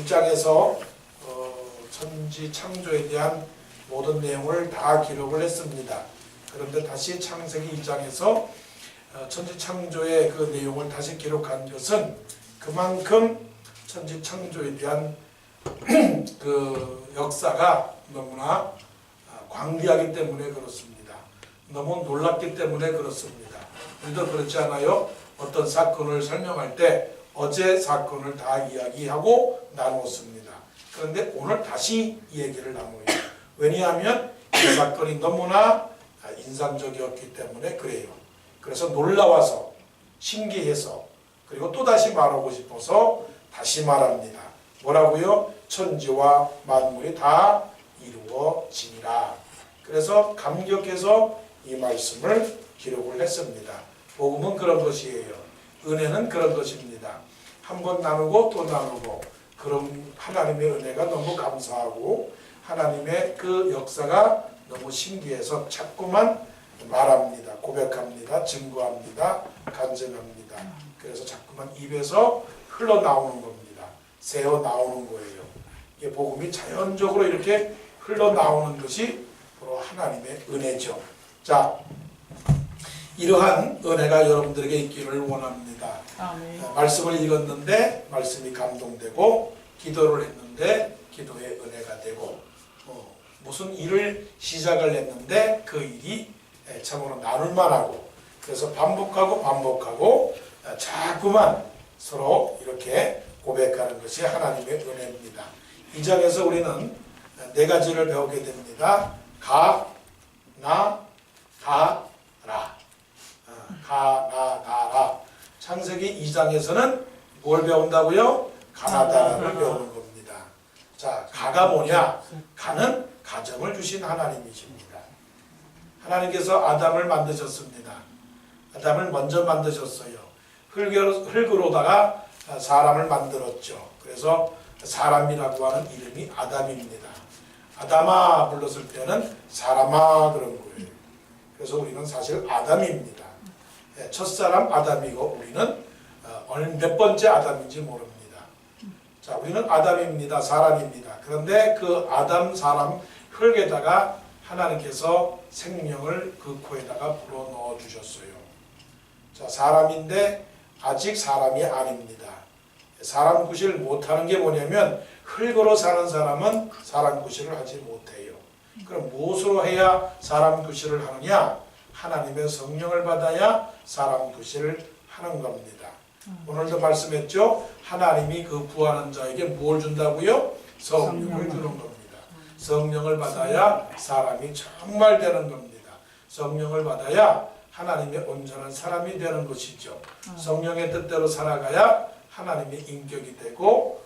1장에서 천지 창조에 대한 모든 내용을 다 기록을 했습니다. 그런데 다시 창세기 2장에서 천지 창조의 그 내용을 다시 기록한 것은 그만큼 천지 창조에 대한 그 역사가 너무나 광대하기 때문에 그렇습니다. 너무 놀랍기 때문에 그렇습니다. 우리도 그렇지 않아요? 어떤 사건을 설명할 때 어제 사건을 다 이야기하고 나누었습니다. 그런데 오늘 다시 이 얘기를 나눠요. 왜냐하면 이 사건이 너무나 인상적이었기 때문에 그래요. 그래서 놀라워서 신기해서 그리고 또다시 말하고 싶어서 다시 말합니다. 뭐라고요? 천지와 만물이 다 이루어지니라. 그래서 감격해서 이 말씀을 기록을 했습니다. 복음은 그런 것이에요. 은혜는 그런 것입니다. 한 번 나누고 또 나누고 그런 하나님의 은혜가 너무 감사하고 하나님의 그 역사가 너무 신기해서 자꾸만 말합니다. 고백합니다. 증거합니다. 간증합니다. 그래서 자꾸만 입에서 흘러나오는 겁니다. 새어나오는 거예요. 이게 복음이 자연적으로 이렇게 흘러나오는 것이 바로 하나님의 은혜죠. 자, 이러한 은혜가 여러분들에게 있기를 원합니다. 아멘. 말씀을 읽었는데 말씀이 감동되고 기도를 했는데 기도의 은혜가 되고 무슨 일을 시작을 했는데 그 일이 참으로 나눌만하고 그래서 반복하고 자꾸만 서로 이렇게 고백하는 것이 하나님의 은혜입니다. 이 장에서 우리는 네 가지를 배우게 됩니다. 가, 나, 다라. 가나다라. 창세기 2장에서는 뭘 배운다고요? 가나다라를 배우는 겁니다. 자, 가가 뭐냐? 가는 가정을 주신 하나님이십니다. 하나님께서 아담을 만드셨습니다. 아담을 먼저 만드셨어요. 흙으로다가 사람을 만들었죠. 그래서 사람이라고 하는 이름이 아담입니다. 아담아 불렀을 때는 사람아 그런 거예요. 그래서 우리는 사실 아담입니다. 첫사람 아담이고 우리는 몇 번째 아담인지 모릅니다. 자, 우리는 아담입니다. 사람입니다. 그런데 그 아담 사람 흙에다가 하나님께서 생명을 그 코에다가 불어넣어 주셨어요. 자, 사람인데 아직 사람이 아닙니다. 사람 구실을 못하는 게 뭐냐면 흙으로 사는 사람은 사람 구실을 하지 못해요. 그럼 무엇으로 해야 사람 구실을 하느냐? 하나님의 성령을 받아야 사람 구실을 하는 겁니다. 오늘도 말씀했죠? 하나님이 그 구하는 자에게 뭘 준다고요? 성령을 주는 겁니다. 성령을 받아야 사람이 정말 되는 겁니다. 성령을 받아야 하나님의 온전한 사람이 되는 것이죠. 성령의 뜻대로 살아가야 하나님의 인격이 되고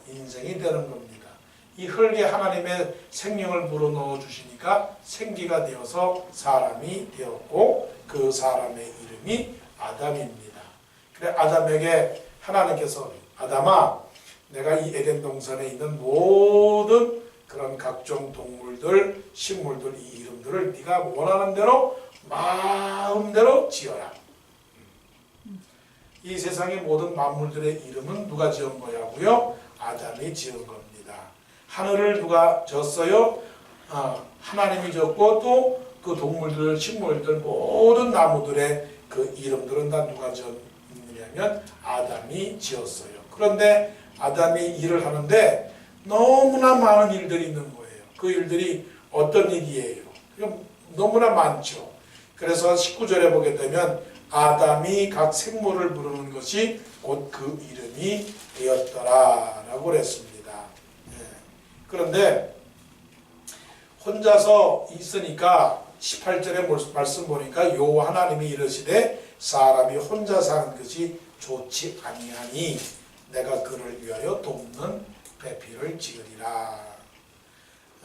인생이 되는 겁니다. 이 흙에 하나님의 생명을 불어넣어 주시니까 생기가 되어서 사람이 되었고 그 사람의 이름이 아담입니다. 그래 아담에게 하나님께서 아담아 내가 이 에덴 동산에 있는 모든 그런 각종 동물들, 식물들 이 이름들을 네가 원하는 대로 마음대로 지어라. 이 세상의 모든 만물들의 이름은 누가 지은 거냐고요? 아담이 지은 겁니다. 하늘을 누가 졌어요? 하나님이 졌고 또 그 동물들, 식물들, 모든 나무들의 그 이름들은 다 누가 지었느냐면 아담이 지었어요. 그런데 아담이 일을 하는데 너무나 많은 일들이 있는 거예요. 그 일들이 어떤 일이에요? 너무나 많죠. 그래서 19절에 보게 되면 아담이 각 생물을 부르는 것이 곧 그 이름이 되었더라 라고 그랬습니다. 그런데 혼자서 있으니까 18절에 말씀 보니까 여호와 하나님이 이르시되 사람이 혼자 사는 것이 좋지 아니하니 내가 그를 위하여 돕는 배필을 지으리라.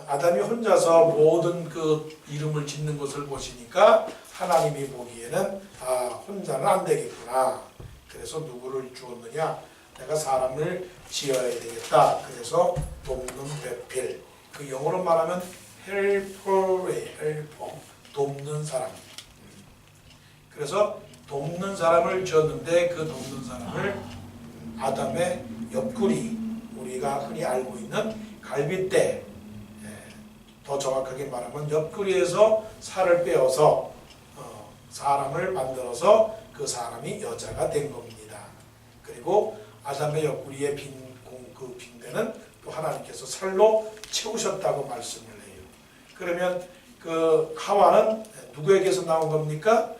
아담이 혼자서 모든 그 이름을 짓는 것을 보시니까 하나님이 보기에는 혼자는 안 되겠구나. 그래서 누구를 주었느냐? 내가 사람을 지어야 되겠다. 그래서 돕는 배필. 그 영어로 말하면 helper, 돕는 사람. 그래서 돕는 사람을 지었는데 그 돕는 사람을 아담의 옆구리 우리가 흔히 알고 있는 갈빗대, 더 정확하게 말하면 옆구리에서 살을 빼어서 사람을 만들어서 그 사람이 여자가 된 겁니다. 그리고 아담의 옆구리에 그 빈대는 또 하나님께서 살로 채우셨다고 말씀을 해요. 그러면 그 하와는 누구에게서 나온 겁니까?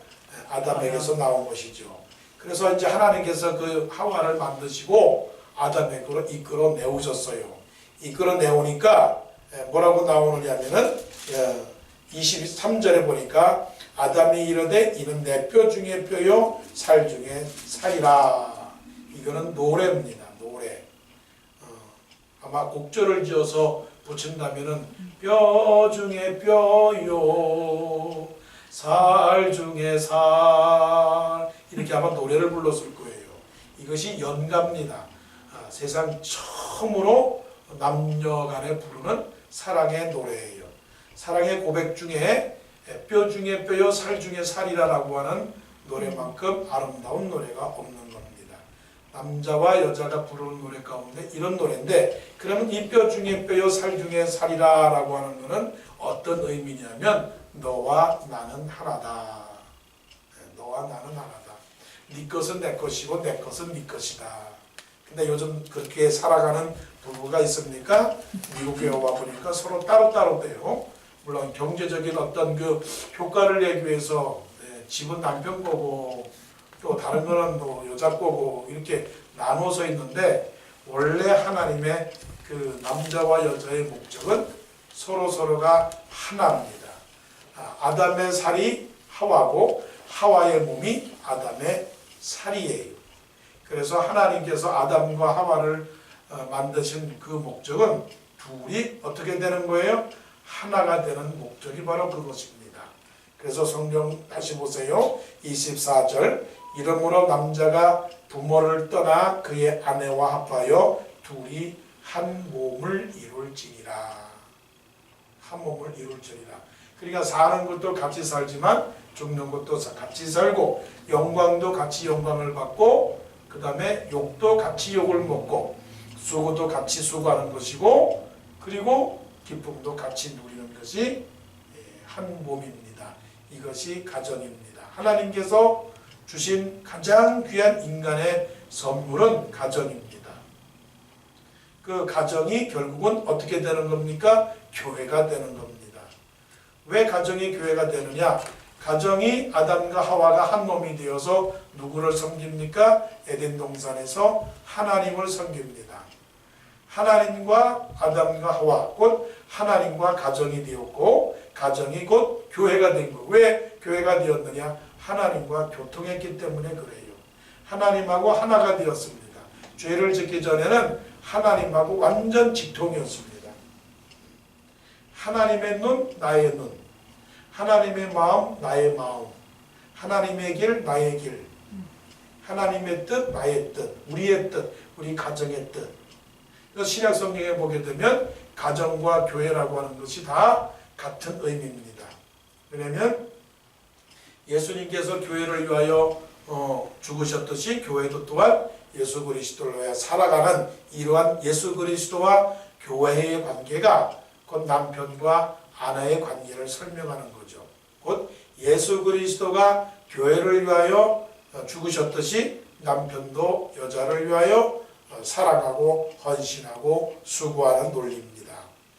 아담에게서 나온 것이죠. 그래서 이제 하나님께서 그 하와를 만드시고 아담에게로 이끌어 내오셨어요. 이끌어 내오니까 뭐라고 나오느냐면은 23절에 보니까 아담이 이르되 이는 내 뼈 중에 뼈요 살 중에 살이라. 이거는 노래입니다. 노래. 아마 곡절을 지어서 붙인다면은 뼈 중에 뼈요 살 중에 살, 이렇게 아마 노래를 불렀을 거예요. 이것이 연가입니다. 세상 처음으로 남녀 간에 부르는 사랑의 노래예요. 사랑의 고백 중에 뼈 중에 뼈요 살 중에 살이라라고 하는 노래만큼 아름다운 노래가 없는 겁니다. 남자와 여자가 부르는 노래 가운데 이런 노래인데, 그러면 이 뼈 중에 뼈요 살 중에 살이라라고 하는 것은 어떤 의미냐면 너와 나는 하나다. 너와 나는 하나다. 네 것은 내 것이고 내 것은 네 것이다. 근데 요즘 그렇게 살아가는 부부가 있습니까? 미국에 와 보니까 서로 따로따로 돼요. 물론 경제적인 어떤 그 효과를 내기 위해서 집은 남편 거고 또 다른 거는 또 여자 거고 이렇게 나눠서 있는데, 원래 하나님의 그 남자와 여자의 목적은 서로가 하나입니다. 아담의 살이 하와고 하와의 몸이 아담의 살이에요. 그래서 하나님께서 아담과 하와를 만드신 그 목적은 둘이 어떻게 되는 거예요? 하나가 되는 목적이 바로 그것입니다. 그래서 성경 다시 보세요. 24절 이러므로 남자가 부모를 떠나 그의 아내와 합하여 둘이 한 몸을 이룰지니라. 한 몸을 이룰지니라. 그러니까 사는 것도 같이 살지만 죽는 것도 같이 살고, 영광도 같이 영광을 받고, 그 다음에 욕도 같이 욕을 먹고, 수고도 같이 수고하는 것이고, 그리고 기쁨도 같이 누리는 것이 한 몸입니다. 이것이 가정입니다. 하나님께서 주신 가장 귀한 인간의 선물은 가정입니다. 그 가정이 결국은 어떻게 되는 겁니까? 교회가 되는 겁니다. 왜 가정이 교회가 되느냐? 가정이 아담과 하와가 한 몸이 되어서 누구를 섬깁니까? 에덴 동산에서 하나님을 섬깁니다. 하나님과 아담과 하와, 곧 하나님과 가정이 되었고, 가정이 곧 교회가 된 거. 왜 교회가 되었느냐? 하나님과 교통했기 때문에 그래요. 하나님하고 하나가 되었습니다. 죄를 짓기 전에는 하나님하고 완전 직통이었습니다. 하나님의 눈, 나의 눈. 하나님의 마음, 나의 마음. 하나님의 길, 나의 길. 하나님의 뜻, 나의 뜻. 우리의 뜻, 우리 가정의 뜻. 그래서 신약 성경에 보게 되면 가정과 교회라고 하는 것이 다 같은 의미입니다. 왜냐하면 예수님께서 교회를 위하여 죽으셨듯이 교회도 또한 예수 그리스도를 위하여 살아가는 이러한 예수 그리스도와 교회의 관계가 곧 남편과 아내의 관계를 설명하는 거죠. 곧 예수 그리스도가 교회를 위하여 죽으셨듯이 남편도 여자를 위하여 살아가고 헌신하고 수고하는 논리입니다.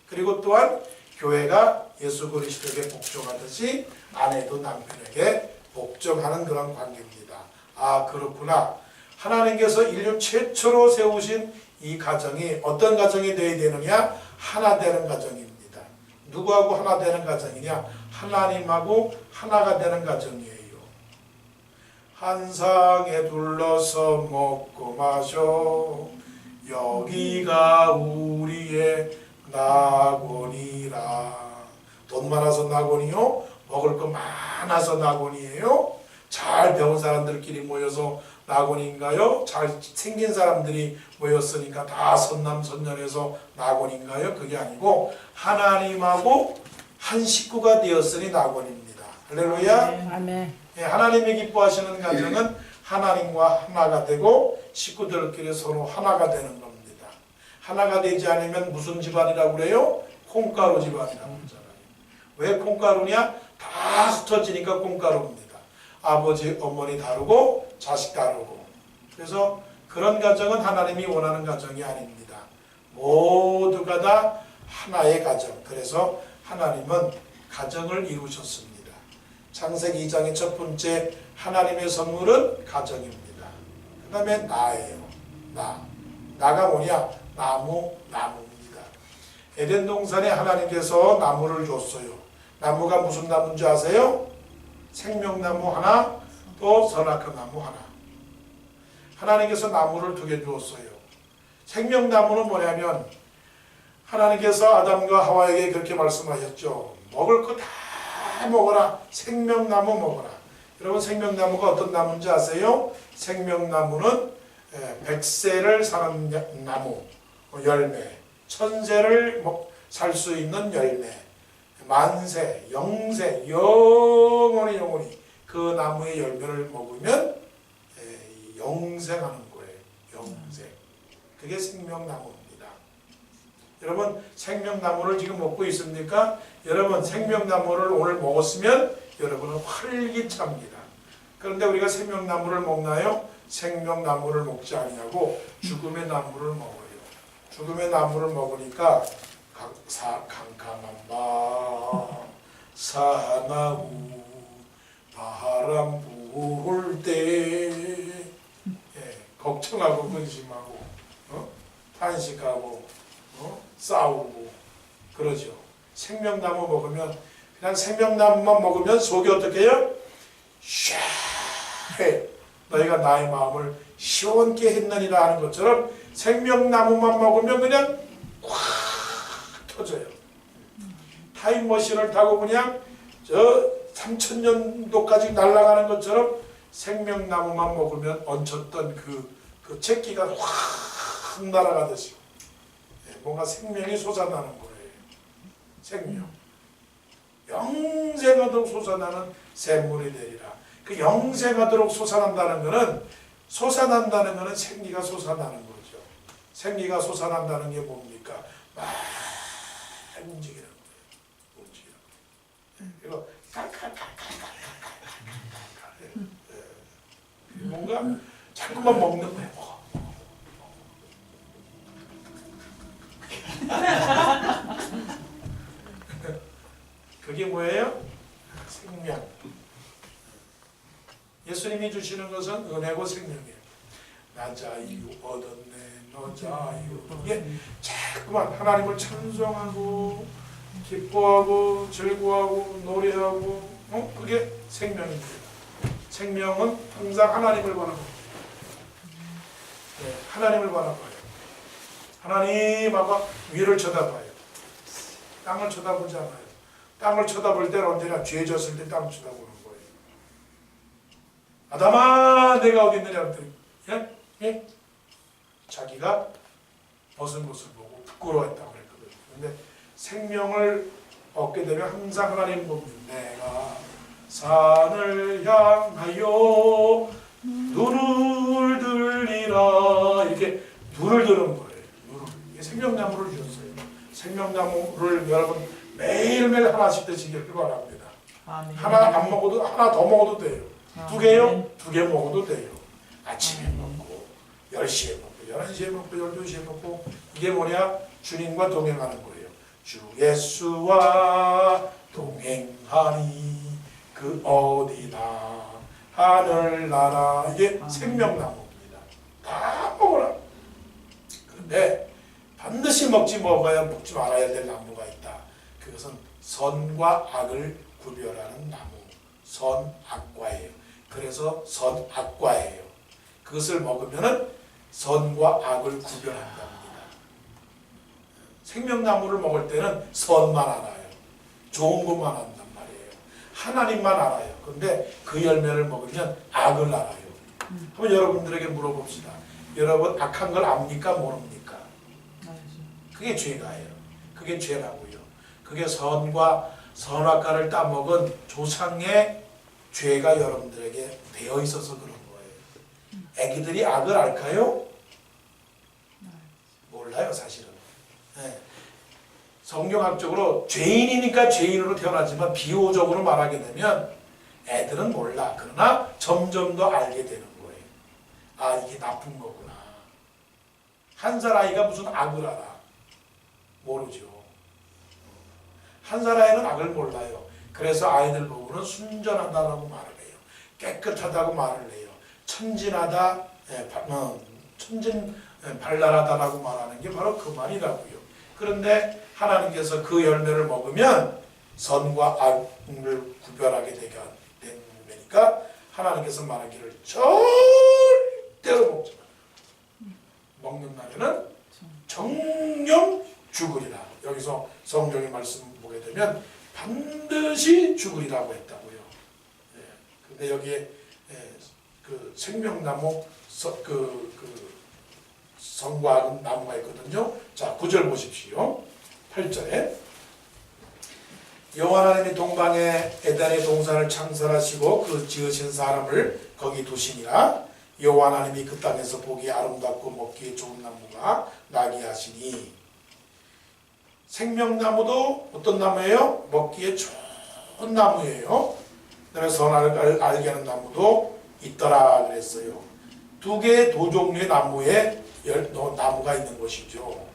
그리고 또한 교회가 예수 그리스도에게 복종하듯이 아내도 남편에게 복종하는 그런 관계입니다. 아, 그렇구나. 하나님께서 인류 최초로 세우신 이 가정이 어떤 가정이 되어야 되느냐? 하나 되는 가정입니다. 누구하고 하나 되는 가정이냐? 하나님하고 하나가 되는 가정이에요. 한 상에 둘러서 먹고 마셔 여기가 우리의 낙원이라. 돈 많아서 낙원이요? 먹을 거 많아서 낙원이에요? 잘 배운 사람들끼리 모여서 낙원인가요? 잘 생긴 사람들이 모였으니까 다 선남선녀해서 낙원인가요? 그게 아니고 하나님하고 한 식구가 되었으니 낙원입니다. 할렐루야. 아멘. 하나님이 기뻐하시는 가정은 하나님과 하나가 되고 식구들끼리 서로 하나가 되는 겁니다. 하나가 되지 않으면 무슨 집안이라고 그래요? 콩가루 집안이라고 그러잖아요. 왜 콩가루냐? 다 흩어지니까 콩가루입니다. 아버지, 어머니 다르고 자식 다르고. 그래서 그런 가정은 하나님이 원하는 가정이 아닙니다. 모두가 다 하나의 가정. 그래서 하나님은 가정을 이루셨습니다. 창세기 2장의 첫 번째 하나님의 선물은 가정입니다. 그 다음에 나예요. 나가 뭐냐? 나무입니다. 에덴 동산에 하나님께서 나무를 줬어요. 나무가 무슨 나무인지 아세요? 생명나무 하나, 또 선악과 나무 하나. 하나님께서 나무를 2개 주었어요. 생명나무는 뭐냐면 하나님께서 아담과 하와에게 그렇게 말씀하셨죠. 먹을 거 다 먹어라. 생명나무 먹어라. 여러분 생명나무가 어떤 나무인지 아세요? 생명나무는 100세를 사는 나무, 열매, 1000세를 살 수 있는 열매, 만세, 영세, 영원히 그 나무의 열매를 먹으면 영생하는 거예요. 영생. 그게 생명나무입니다. 여러분 생명나무를 지금 먹고 있습니까? 여러분 생명나무를 오늘 먹었으면 여러분은 활기찹니다. 그런데 우리가 생명나무를 먹나요? 생명나무를 먹지 아니하고 죽음의 나무를 먹어요. 죽음의 나무를 먹으니까 캄캄한 밤 사나우 바람 부을 때 걱정하고 근심하고 탄식하고 싸우고 그러죠. 생명나무 먹으면 그냥 생명나무만 먹으면 속이 어떻게 해요? 샤해 너희가 나의 마음을 시원케 했느니라 하는 것처럼 생명나무만 먹으면 그냥 확 터져요. 타임머신을 타고 그냥 저 3000년도까지 날아가는 것처럼 생명나무만 먹으면 얹혔던 그 채기가 확 날아가듯이 뭔가 생명이 솟아나는 거예요. 생명. 영생하도록 솟아나는 샘물이 되리라. 그 영생하도록 솟아난다는 것은 생기가 솟아나는 거죠. 생기가 솟아난다는 게 뭡니까? 막 움직이는 거예요. 움직이는 거예요. 이거 뭔가 자꾸만 먹는 거예요. 그게 뭐예요? 생명. 예수님이 주시는 것은 은혜고 생명이에요. 나 자유 얻었네, 너 자유. 이게 자꾸만 하나님을 찬송하고 기뻐하고 즐거워하고 노래하고 그게 생명입니다. 생명은 항상 하나님을 바라봐요. 네, 하나님을 바라봐요. 하나님하고 위를 쳐다봐요. 땅을 쳐다보지 않아요. 땅을 쳐다볼 때는 언제나 죄 졌을 때 땅을 쳐다보는 거예요. 아담아 내가 어디 있느냐 그랬더니 예? 자기가 벗은 것을 보고 부끄러워했다고 그랬거든요. 근데 생명을 얻게 되면 항상 하나님 보면 내가 산을 향하여 눈을 들리라 이렇게 눈을 드는 거예요. 눈을. 생명나무를 주셨어요. 생명나무를 여러분 매일매일 하나씩 드시길 바랍니다. 하나 안 먹어도 하나 더 먹어도 돼요. 2개요? 2개 먹어도 돼요. 아침에 먹고 10시에 먹고 11시에 먹고 12시에 먹고 이게 뭐냐? 주님과 동행하는 거예요. 주 예수와 동행하니 그 어디나 하늘나라 이게 생명나무입니다. 다 먹어라. 그런데 반드시 먹지 말아야 될 나무가 있다. 그것은 선과 악을 구별하는 나무, 선악과예요. 그래서 선악과예요. 그것을 먹으면 선과 악을 구별한답니다. 생명나무를 먹을 때는 선만 알아요. 좋은 것만 안단 말이에요. 하나님만 알아요. 그런데 그 열매를 먹으면 악을 알아요. 한번 여러분들에게 물어봅시다. 여러분 악한 걸 압니까? 모릅니까? 그게 죄가예요. 그게 죄라고요. 그게 선과 선악과를 따먹은 조상의 죄가 여러분들에게 되어 있어서 그런 거예요. 애기들이 악을 알까요? 몰라요. 몰라요, 사실은. 예. 성경학적으로 죄인이니까 죄인으로 태어나지만 비유적으로 말하게 되면 애들은 몰라. 그러나 점점 더 알게 되는 거예요. 아, 이게 나쁜 거구나. 한 살 아이가 무슨 악을 알아? 모르죠. 한 살 아이는 악을 몰라요. 그래서 아이들 보고는 순전하다라고 말을 해요. 깨끗하다고 말을 해요. 천진하다, 천진발랄하다라고 말하는 게 바로 그 말이라고요. 그런데 하나님께서 그 열매를 먹으면 선과 악을 구별하게 되니까 하나님께서 말하기를 절대로 먹지 마라. 먹는 날에는 정령 죽으리라. 여기서 성경의 말씀 보게 되면 반드시 죽으리라고 했다고요. 근데 여기에 그 생명나무 선과 악은 나무가 있거든요. 자, 9절 보십시오. 8절에 여호와 하나님이 동방에 에덴의 동산을 창설하시고 그 지으신 사람을 거기 두시니라. 여호와 하나님이 그 땅에서 보기 아름답고 먹기에 좋은 나무가 나게 하시니. 생명나무도 어떤 나무예요? 먹기에 좋은 나무예요. 그다음에 선악을 알게 하는 나무도 있더라 그랬어요. 두 개의 두 종류의 나무에 나무가 있는 것이죠.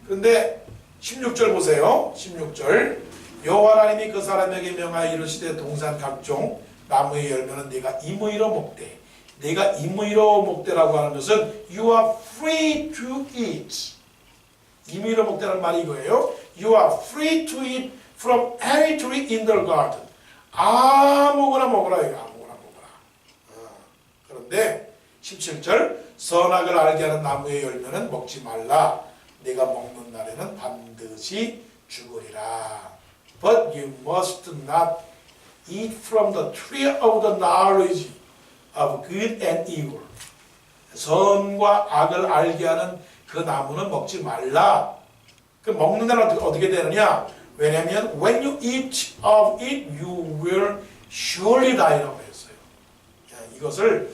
그런데 16절 보세요. 16절 여호와 하나님이 그 사람에게 명하여 이르시되 동산 각종 나무의 열매는 네가 임의로 먹되. 네가 임의로 먹되라고 하는 것은 you are free to eat. 임의로 먹되라는 말이 이거예요. You are free to eat from any tree in the garden. 아무거나 먹으라 이거. 아무거나 먹으라. 그런데 17절 선악을 알게 하는 나무의 열매는 먹지 말라. 네가 먹는 날에는 반드시 죽으리라. But you must not eat from the tree of the knowledge of good and evil. 선과 악을 알게 하는 그 나무는 먹지 말라. 그 먹는 날은 어떻게 되느냐? 왜냐하면 when you eat of it, you will surely die라고 했어요. 이것을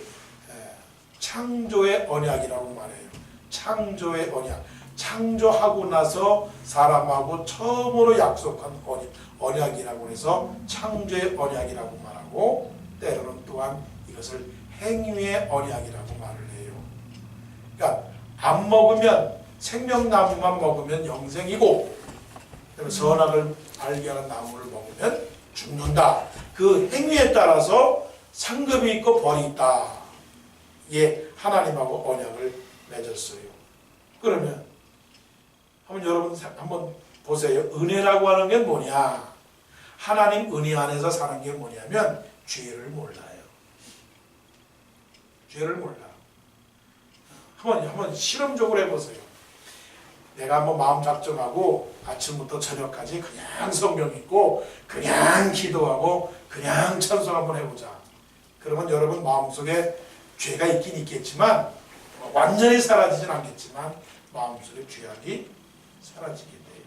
창조의 언약이라고 말해요. 창조의 언약. 창조하고 나서 사람하고 처음으로 약속한 언약이라고 해서 창조의 언약이라고 말하고, 때로는 또한 이것을 행위의 언약이라고 말을 해요. 그러니까 안 먹으면, 생명나무만 먹으면 영생이고 선악을 알게 하는 나무를 먹으면 죽는다. 그 행위에 따라서 상급이 있고 벌이 있다. 예, 하나님하고 언약을 맺었어요. 그러면 여러분 한번 보세요. 은혜라고 하는 게 뭐냐? 하나님 은혜 안에서 사는 게 뭐냐면 죄를 몰라요. 죄를 몰라. 한번 실험적으로 해보세요. 내가 한번 마음 작정하고 아침부터 저녁까지 그냥 성경 읽고 그냥 기도하고 그냥 찬송 한번 해보자. 그러면 여러분 마음속에 죄가 있긴 있겠지만 완전히 사라지진 않겠지만 마음속에 죄악이 사라지게 돼요.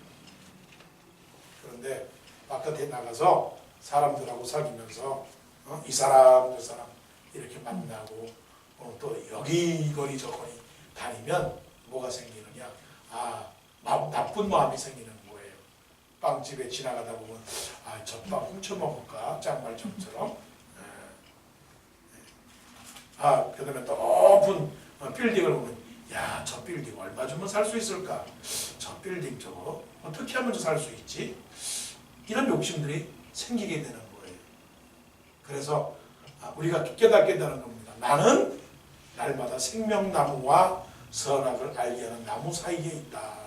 그런데 바깥에 나가서 사람들하고 사귀면서 이 사람 저 사람 이렇게 만나고 또 여기거리 저거리 다니면 뭐가 생기느냐? 나쁜 마음이 생기는 거예요. 빵집에 지나가다 보면 저 빵 훔쳐먹을까? 짱말정처럼. 그 다음에 또 높은 빌딩을 보면 야, 저 빌딩 얼마 주면 살 수 있을까? 저 빌딩 저거 어떻게 하면 살 수 있지? 이런 욕심들이 생기게 되는 거예요. 그래서 우리가 깨닫게 되는 겁니다. 나는 날마다 생명나무와 선악을 알게 하는 나무 사이에 있다.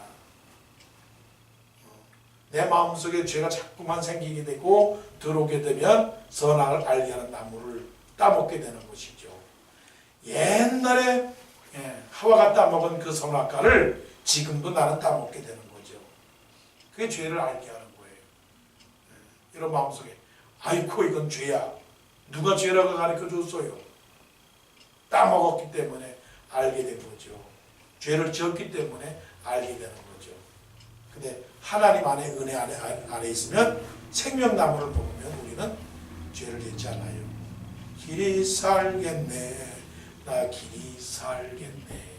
내 마음속에 죄가 자꾸만 생기게 되고 들어오게 되면 선악을 알게 하는 나무를 따먹게 되는 것이죠. 옛날에 하와가 따먹은 그 선악과를 지금도 나는 따먹게 되는 거죠. 그게 죄를 알게 하는 거예요. 이런 마음속에 아이고 이건 죄야. 누가 죄라고 가르쳐줬어요. 따먹었기 때문에 알게 된 거죠. 죄를 지었기 때문에 알게 되는 거죠. 근데 하나님 안에 은혜 안에 있으면 생명나무를 먹으면 우리는 죄를 짓지 않아요. 길이 살겠네. 나 길이 살겠네.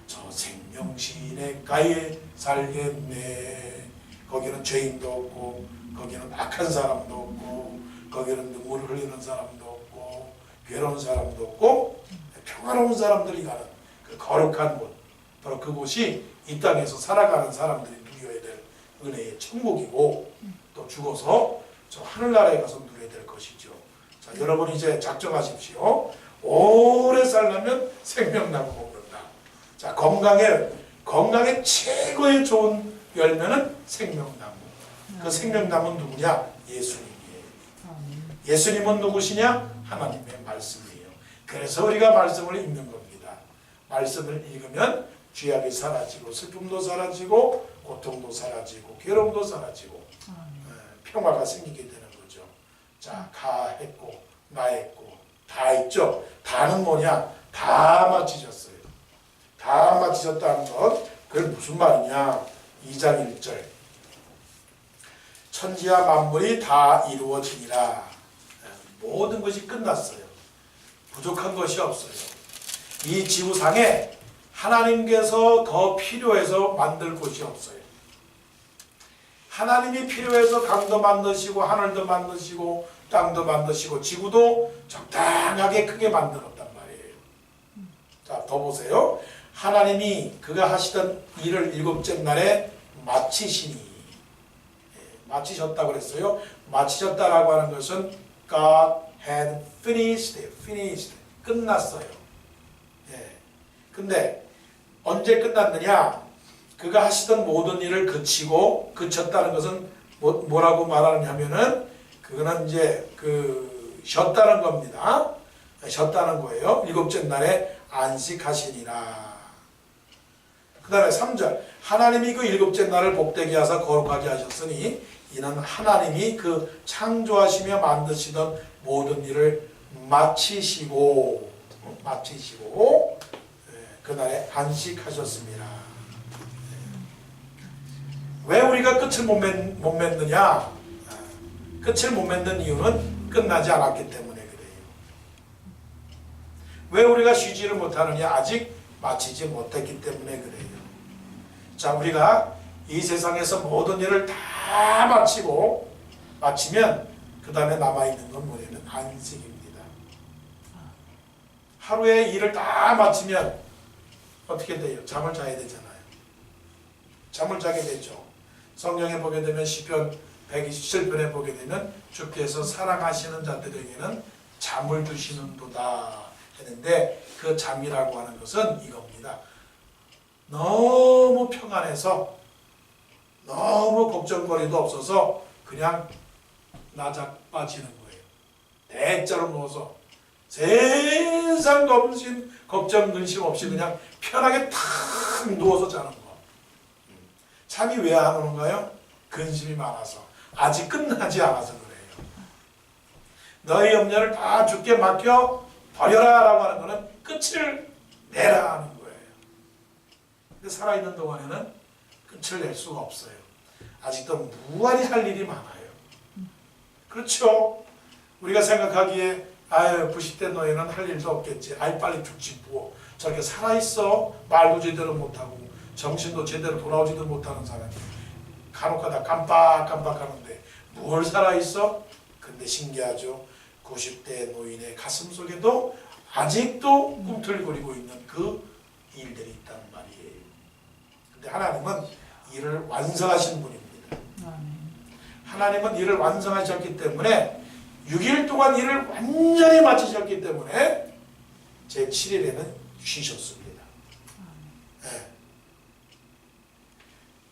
저 저 생명 시냇가에 살겠네. 거기는 죄인도 없고, 거기는 악한 사람도 없고, 거기는 눈물 흘리는 사람도 없고, 괴로운 사람도 없고, 평화로운 사람들이 가는 그 거룩한 곳, 바로 그곳이 이 땅에서 살아가는 사람들이 누려야 될 은혜의 천국이고, 또 죽어서 저 하늘나라에 가서 누려야 될 것이죠. 자, 여러분 이제 작정하십시오. 오래 살려면 생명나무 먹는다. 자, 건강에 최고의 좋은 열매는 생명나무. 그 생명나무는 누구냐? 예수님이에요. 예수님은 누구시냐? 하나님의 말씀이에요. 그래서 우리가 말씀을 읽는 겁니다. 말씀을 읽으면 죄악이 사라지고, 슬픔도 사라지고, 고통도 사라지고, 괴로움도 사라지고, 평화가 생기게 되는 거죠. 자, 가 했고, 나 했고, 다 했죠. 다는 뭐냐? 다 마치셨어요. 다 마치셨다는 것, 그게 무슨 말이냐? 2장 1절. 천지와 만물이 다 이루어지니라. 모든 것이 끝났어요. 부족한 것이 없어요. 이 지구상에 하나님께서 더 필요해서 만들 곳이 없어요. 하나님이 필요해서 강도 만드시고, 하늘도 만드시고, 땅도 만드시고, 지구도 적당하게 크게 만들었단 말이에요. 자, 더 보세요. 하나님이 그가 하시던 일을 일곱째 날에 마치시니, 마치셨다고 그랬어요. 마치셨다라고 하는 것은 God had finished, 끝났어요. 근데 언제 끝났느냐? 그가 하시던 모든 일을 그치고, 그쳤다는 것은 뭐라고 말하느냐면은, 그거는 이제 쉬었다는 겁니다. 쉬었다는 거예요. 일곱째 날에 안식하시니라. 그 다음에 3절. 하나님이 그 일곱째 날을 복되게 하사 거룩하게 하셨으니, 이는 하나님이 그 창조하시며 만드시던 모든 일을 마치시고 그날에 안식하셨습니다. 왜 우리가 끝을 못 맺느냐? 끝을 못 맺는 이유는 끝나지 않았기 때문에 그래요. 왜 우리가 쉬지를 못하느냐? 아직 마치지 못했기 때문에 그래요. 자, 우리가 이 세상에서 모든 일을 다 마치면 그 다음에 남아있는 건 뭐냐면 안식입니다. 하루에 일을 다 마치면 어떻게 돼요? 잠을 자야 되잖아요. 잠을 자게 되죠. 성경에 보게 되면 시편 127편에 보게 되면 주께서 사랑하시는 자들에게는 잠을 주시는도다 했는데, 그 잠이라고 하는 것은 이겁니다. 너무 평안해서 너무 걱정거리도 없어서 그냥 나자 빠지는 거예요. 대자로 누워서 세상 걱정 근심 없이 그냥 편하게 탁 누워서 자는 거. 잠이 왜 안 오는가요? 근심이 많아서, 아직 끝나지 않아서 그래요. 너의 염려를 다 주께 맡겨 버려라 라고 하는 것은 끝을 내라 하는 거예요. 근데 살아있는 동안에는 끝을 낼 수가 없어요. 아직도 무한히 할 일이 많아요. 그렇죠? 우리가 생각하기에 아유, 90대 너희는 할 일도 없겠지. 아이, 빨리 죽지 뭐. 저렇게 살아있어. 말도 제대로 못하고 정신도 제대로 돌아오지도 못하는 사람이 간혹가다 깜빡깜빡하는데 뭘 살아있어? 근데 신기하죠. 90대 노인의 가슴 속에도 아직도 꿈틀거리고 있는 그 일들이 있단 말이에요. 근데 하나님은 일을 완성하신 분입니다. 하나님은 일을 완성하셨기 때문에 6일 동안 일을 완전히 마치셨기 때문에 제 7일에는 쉬셨습니다. 네.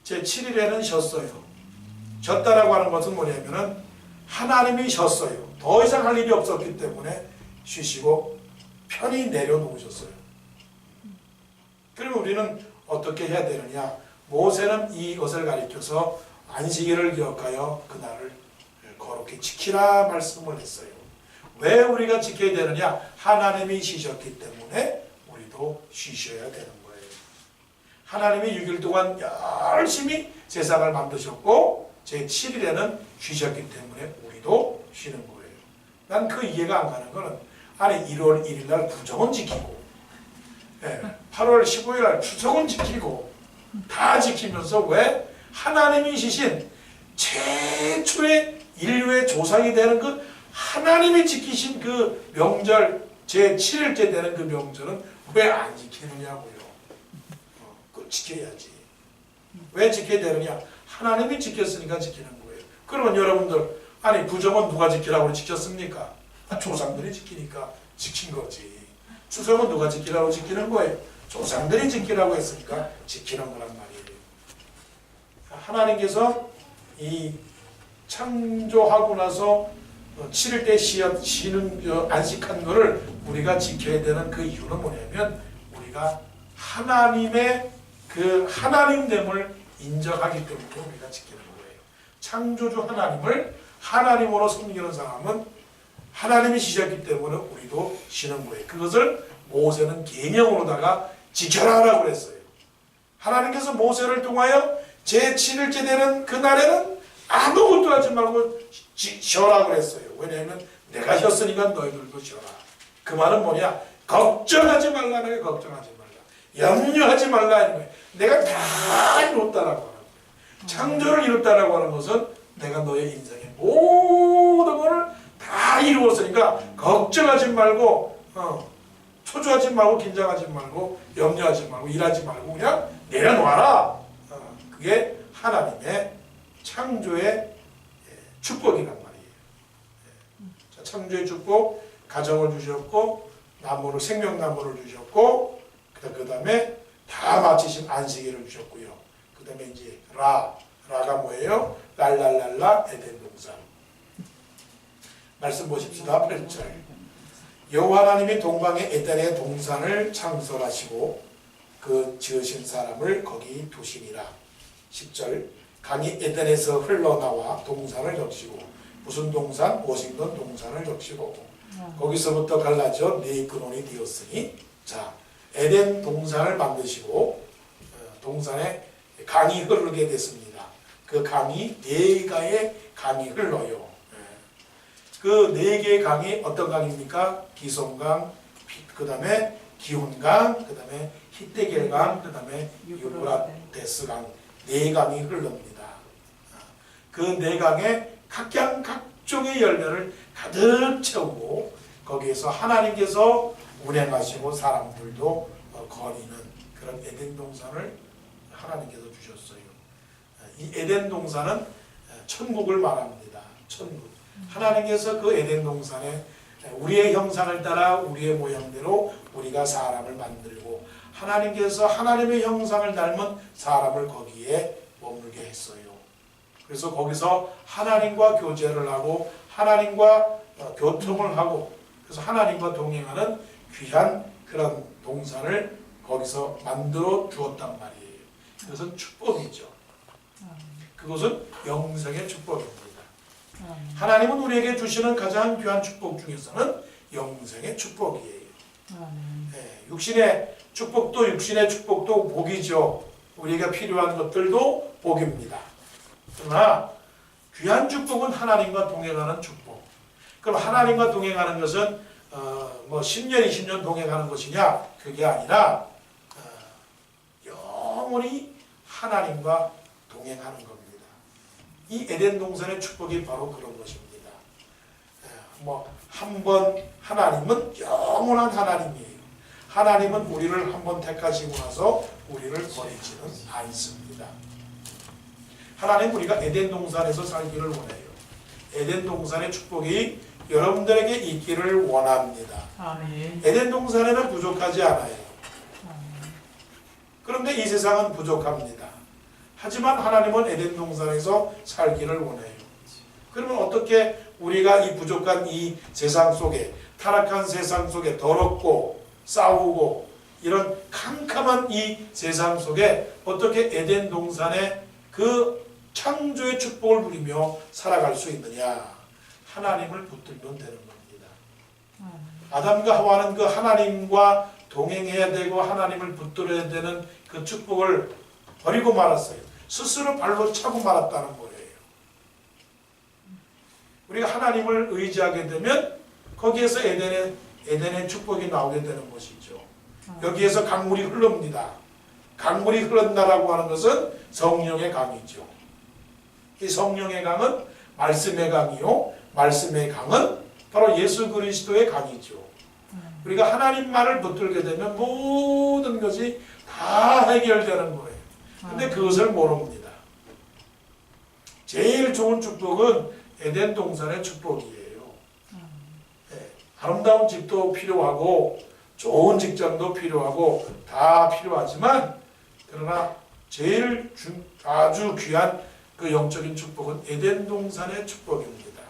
제 7일에는 쉬었어요. 쉬었다라고 하는 것은 뭐냐면은 하나님이 쉬었어요. 더 이상 할 일이 없었기 때문에 쉬시고 편히 내려놓으셨어요. 그러면 우리는 어떻게 해야 되느냐? 모세는 이것을 가리켜서 안식일을 기억하여 그날을 거룩히 지키라 말씀을 했어요. 왜 우리가 지켜야 되느냐? 하나님이 쉬셨기 때문에 우리도 쉬셔야 되는 거예요. 하나님이 6일 동안 열심히 세상을 만드셨고 제 7일에는 쉬셨기 때문에 우리도 쉬는 거예요. 난 그 이해가 안 가는 거는, 아니 1월 1일 날 구정은 지키고 8월 15일 날 추석은 지키고 다 지키면서 왜? 하나님이 지신 최초의 인류의 조상이 되는 그 하나님이 지키신 그 명절 제7일째 되는 그 명절은 왜 안 지키느냐고요. 그거 지켜야지. 왜 지켜야 되느냐? 하나님이 지켰으니까 지키는 거예요. 그러면 여러분들 아니 부정은 누가 지키라고 지켰습니까? 조상들이 지키니까 지킨 거지. 추석은 누가 지키라고 지키는 거예요? 조상들이 지키라고 했으니까 지키는 거란 말이에요. 하나님께서 이 창조하고 나서 7일째 쉬는 안식한 거를 우리가 지켜야 되는 그 이유는 뭐냐면 우리가 하나님의 그 하나님됨을 인정하기 때문에 우리가 지키는 거예요. 창조주 하나님을 하나님으로 섬기는 사람은 하나님이 지셨기 때문에 우리도 쉬는 거예요. 그것을 모세는 계명으로다가 지켜라라고 그랬어요. 하나님께서 모세를 통하여 제7일째 되는 그날에는 아무것도 하지 말고 쉬어라 그랬어요. 왜냐하면 내가 쉬었으니까 너희들도 쉬어라. 그 말은 뭐냐? 걱정하지 말라. 내가 걱정하지 말라. 염려하지 말라. 내가 다 이뤘다라고 하는 거예요. 창조를 이뤘다라고 하는 것은 내가 너의 인생의 모든 것을 다 이루었으니까 걱정하지 말고 초조하지 말고 긴장하지 말고 염려하지 말고 일하지 말고 그냥 내려놓아라. 그게 하나님의 창조의 축복이란 말이에요. 자, 창조의 축복, 가정을 주셨고 나무를 생명나무를 주셨고 그 다음에 다 마치신 안식일을 주셨고요. 그 다음에 이제 라가 뭐예요? 랄랄랄라 에덴 동산. 말씀 보십시다. 8절. 여호와 하나님이 동방에 에덴의 동산을 창설하시고 그 지으신 사람을 거기 두시니라. 10절. 강이 에덴에서 흘러나와 동산을 적시고 무슨 동산? 워싱턴 동산을 적시고 거기서부터 갈라져 네 근원이 되었으니 자 에덴 동산을 만드시고 동산에 강이 흐르게 됐습니다. 그 강이 네 가의 강이 흘러요. 그 네 개의 강이 어떤 강입니까? 기손강, 그 다음에 기온강, 그 다음에 히데겔강, 그 다음에 유브라데스강 네 강이 흐릅니다. 그 네 강에 각종의 열매를 가득 채우고 거기에서 하나님께서 운행하시고 사람들도 거니는 그런 에덴 동산을 하나님께서 주셨어요. 이 에덴 동산은 천국을 말합니다. 천국. 하나님께서 그 에덴 동산에 우리의 형상을 따라 우리의 모양대로 우리가 사람을 만들고 하나님께서 하나님의 형상을 닮은 사람을 거기에 머물게 했어요. 그래서 거기서 하나님과 교제를 하고 하나님과 교통을 하고 그래서 하나님과 동행하는 귀한 그런 동산을 거기서 만들어 주었단 말이에요. 그것은 축복이죠. 그것은 영생의 축복입니다. 하나님은 우리에게 주시는 가장 귀한 축복 중에서는 영생의 축복이에요. 네, 육신의 축복도 복이죠. 우리가 필요한 것들도 복입니다. 그러나 귀한 축복은 하나님과 동행하는 축복. 그럼 하나님과 동행하는 것은 뭐 10년, 20년 동행하는 것이냐? 그게 아니라 영원히 하나님과 동행하는 겁니다. 이 에덴 동산의 축복이 바로 그런 것입니다. 한번 하나님은 영원한 하나님이에요. 하나님은 우리를 한번 택하시고 나서 우리를 버리지는 않습니다. 하나님 우리가 에덴 동산에서 살기를 원해요. 에덴 동산의 축복이 여러분들에게 있기를 원합니다. 아멘. 에덴 동산에는 부족하지 않아요. 그런데 이 세상은 부족합니다. 하지만 하나님은 에덴 동산에서 살기를 원해요. 그러면 어떻게 우리가 이 부족한 이 세상 속에 타락한 세상 속에 더럽고 싸우고 이런 캄캄한 이 세상 속에 어떻게 에덴 동산의 그 창조의 축복을 누리며 살아갈 수 있느냐? 하나님을 붙들면 되는 겁니다. 아담과 하와는 그 하나님과 동행해야 되고 하나님을 붙들어야 되는 그 축복을 버리고 말았어요. 스스로 발로 차고 말았다는 거예요. 우리가 하나님을 의지하게 되면 거기에서 에덴의 축복이 나오게 되는 것이죠. 여기에서 강물이 흐릅니다. 강물이 흐른다라고 하는 것은 성령의 강이죠. 이 성령의 강은 말씀의 강이요, 말씀의 강은 바로 예수 그리스도의 강이죠. 우리가 하나님만을 붙들게 되면 모든 것이 다 해결되는 거예요. 근데 그것을 모릅니다. 제일 좋은 축복은 에덴 동산의 축복이에요. 네, 아름다운 집도 필요하고 좋은 직장도 필요하고 다 필요하지만 그러나 제일 아주 귀한 그 영적인 축복은 에덴 동산의 축복입니다.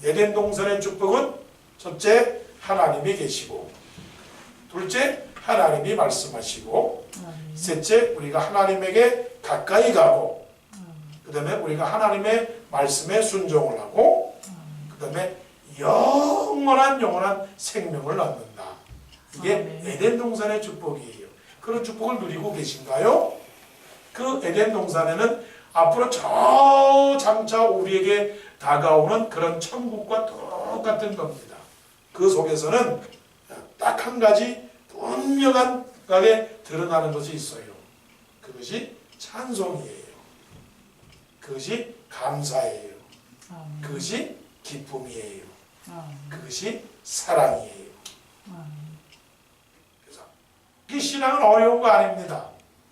에덴 동산의 축복은 첫째, 하나님이 계시고, 둘째, 하나님이 말씀하시고, 셋째, 우리가 하나님에게 가까이 가고, 그 다음에 우리가 하나님의 말씀에 순종을 하고, 그 다음에 영원한 생명을 얻는다. 이게 에덴 동산의 축복이에요. 그런 축복을 누리고 계신가요? 그 에덴 동산에는 앞으로 저 장차 우리에게 다가오는 그런 천국과 똑같은 겁니다. 그 속에서는 딱 한 가지 분명하게 드러나는 것이 있어요. 그것이 찬송이에요. 그것이 감사예요. 그것이 기쁨이에요. 그것이 사랑이에요. 그래서 이 신앙은 어려운 거 아닙니다.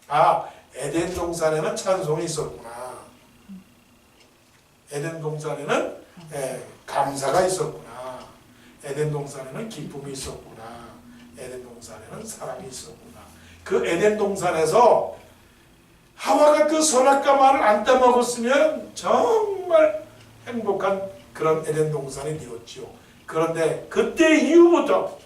아, 에덴 동산에는 찬송이 있었구나. 에덴 동산에는 감사가 있었구나. 에덴 동산에는 기쁨이 있었구나. 에덴 동산에는 사랑이 있었구나. 그 에덴 동산에서 하와가 그 선악과 말을 안 따먹었으면 정말 행복한 그런 에덴 동산이 되었죠. 그런데 그때 이후부터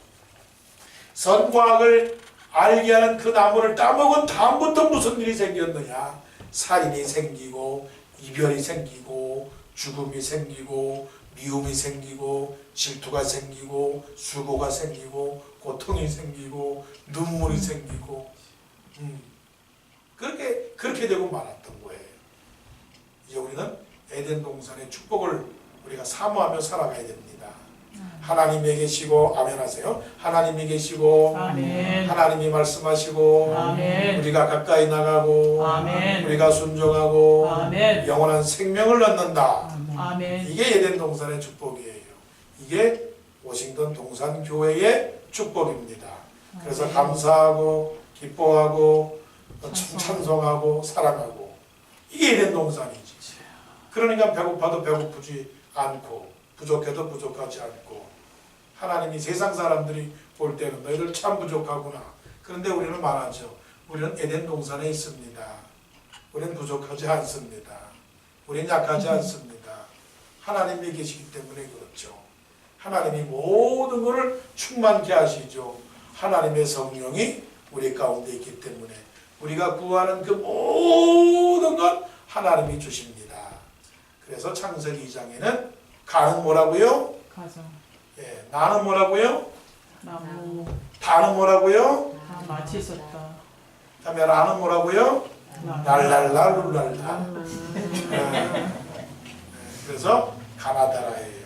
선과 악을 알게 하는 그 나무를 따먹은 다음부터 무슨 일이 생겼느냐? 살인이 생기고 이별이 생기고 죽음이 생기고 미움이 생기고 질투가 생기고 수고가 생기고 고통이 생기고 눈물이 생기고 그렇게 되고 말았던 거예요. 이제 우리는 에덴 동산의 축복을 우리가 사모하며 살아가야 됩니다. 하나님이 계시고 아멘 하세요. 하나님이 계시고 아멘. 하나님이 말씀하시고 아멘. 우리가 가까이 나가고 아멘. 우리가 순종하고 아멘. 영원한 생명을 얻는다. 아멘. 이게 에덴 동산의 축복이에요. 이게 워싱턴 동산교회의 축복입니다. 그래서 감사하고 기뻐하고 찬송하고 사랑하고 이게 에덴 동산이지. 그러니까 배고파도 배고프지 않고 부족해도 부족하지 않고 하나님이 세상 사람들이 볼 때는 너희들 참 부족하구나. 그런데 우리는 말하죠. 우리는 에덴 동산에 있습니다. 우리는 부족하지 않습니다. 우리는 약하지 않습니다. 하나님이 계시기 때문에 그렇죠. 하나님이 모든 것을 충만케 하시죠. 하나님의 성령이 우리 가운데 있기 때문에 우리가 구하는 그 모든 것 하나님이 주십니다. 그래서 창세기 2장에는 가는 뭐라고요? 가자. 예, 나는 뭐라고요? 나무. 다는 뭐라고요? 다 마치 있었다. 그다음에 라는 뭐라고요? 랄랄라 룰랄라. 그래서 가나다라예요.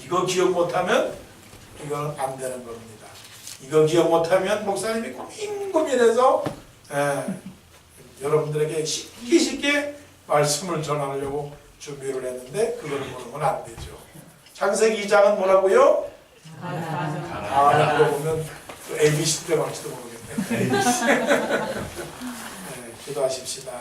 이거 기억 못하면 이건 안 되는 겁니다. 이거 기억 못하면 목사님이 고민해서 여러분들에게 쉽게 말씀을 전하려고 준비를 했는데 그거를 모르면 안 되죠. 창세기 2장은 뭐라고요? 가자. 물어보면 ABC 때로 할지도 모르겠네. 기도하십시다.